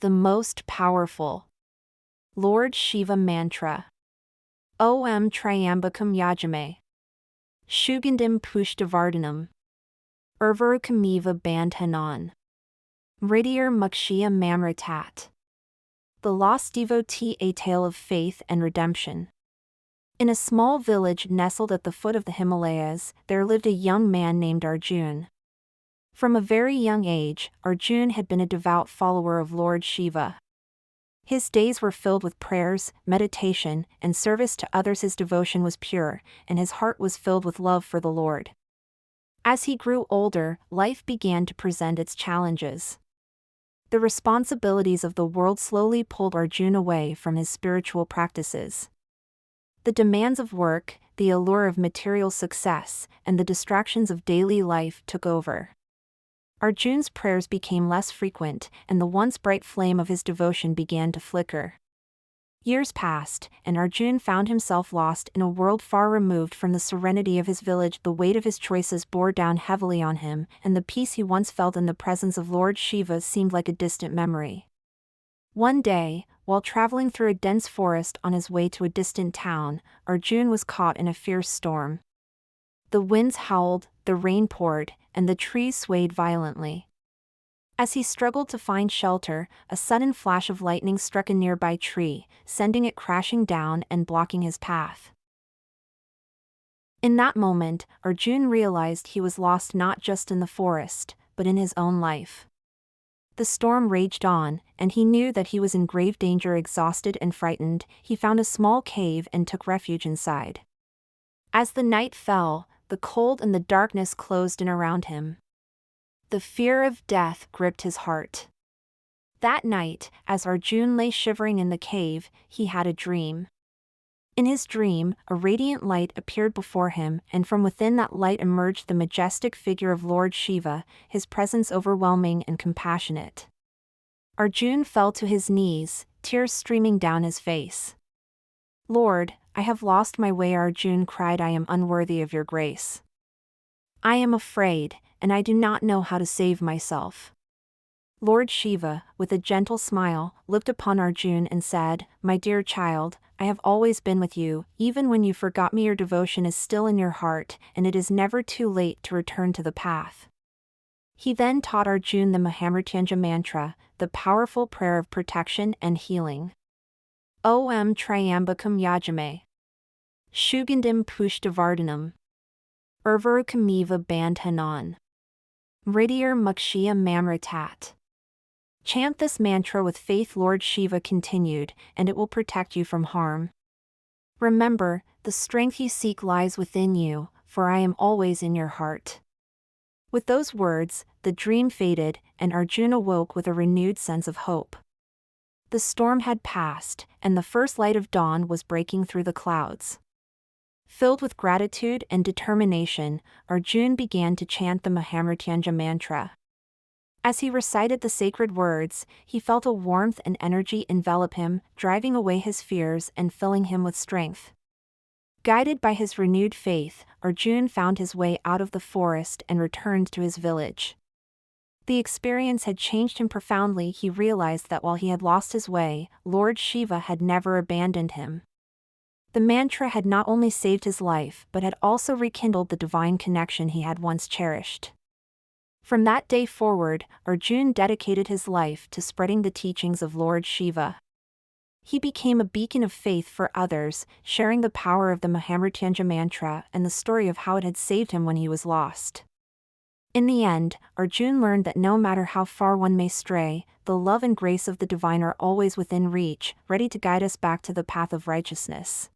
The most powerful Lord Shiva mantra. Om Tryambakam Yajamahe. Sugandhim Pushtivardhanam. Urvarukamiva Bandhanan. Mrityor Mukshiya Maamritat. The Lost Devotee, a tale of faith and redemption. In a small village nestled at the foot of the Himalayas, there lived a young man named Arjun. From a very young age, Arjun had been a devout follower of Lord Shiva. His days were filled with prayers, meditation, and service to others. His devotion was pure, and his heart was filled with love for the Lord. As he grew older, life began to present its challenges. The responsibilities of the world slowly pulled Arjun away from his spiritual practices. The demands of work, the allure of material success, and the distractions of daily life took over. Arjun's prayers became less frequent, and the once bright flame of his devotion began to flicker. Years passed, and Arjun found himself lost in a world far removed from the serenity of his village. The weight of his choices bore down heavily on him, and the peace he once felt in the presence of Lord Shiva seemed like a distant memory. One day, while traveling through a dense forest on his way to a distant town, Arjun was caught in a fierce storm. The winds howled, the rain poured, and the trees swayed violently. As he struggled to find shelter, a sudden flash of lightning struck a nearby tree, sending it crashing down and blocking his path. In that moment, Arjun realized he was lost not just in the forest, but in his own life. The storm raged on, and he knew that he was in grave danger. Exhausted and frightened, he found a small cave and took refuge inside. As the night fell, the cold and the darkness closed in around him. The fear of death gripped his heart. That night, as Arjun lay shivering in the cave, he had a dream. In his dream, a radiant light appeared before him, and from within that light emerged the majestic figure of Lord Shiva, his presence overwhelming and compassionate. Arjun fell to his knees, tears streaming down his face. "Lord, I have lost my way," Arjun cried. "I am unworthy of your grace. I am afraid, and I do not know how to save myself." Lord Shiva, with a gentle smile, looked upon Arjun and said, "My dear child, I have always been with you. Even when you forgot me, your devotion is still in your heart, and it is never too late to return to the path." He then taught Arjun the Maamritat mantra, the powerful prayer of protection and healing. Om Tryambakam Yajamahe. Sugandhim Pushtivardhanam. Urvarukamiva Bandhanan. Mrityor Mukshiya Maamritat. Chant this mantra with faith. Lord Shiva continued, and it will protect you from harm. Remember, the strength you seek lies within you, for I am always in your heart. With those words, the dream faded, and Arjun awoke with a renewed sense of hope. The storm had passed, and the first light of dawn was breaking through the clouds. Filled with gratitude and determination, Arjun began to chant the Maamritat mantra. As he recited the sacred words, he felt a warmth and energy envelop him, driving away his fears and filling him with strength. Guided by his renewed faith, Arjun found his way out of the forest and returned to his village. The experience had changed him profoundly. He realized that while he had lost his way, Lord Shiva had never abandoned him. The mantra had not only saved his life but had also rekindled the divine connection he had once cherished. From that day forward, Arjun dedicated his life to spreading the teachings of Lord Shiva. He became a beacon of faith for others, sharing the power of the Maamritat mantra and the story of how it had saved him when he was lost. In the end, Arjun learned that no matter how far one may stray, the love and grace of the divine are always within reach, ready to guide us back to the path of righteousness.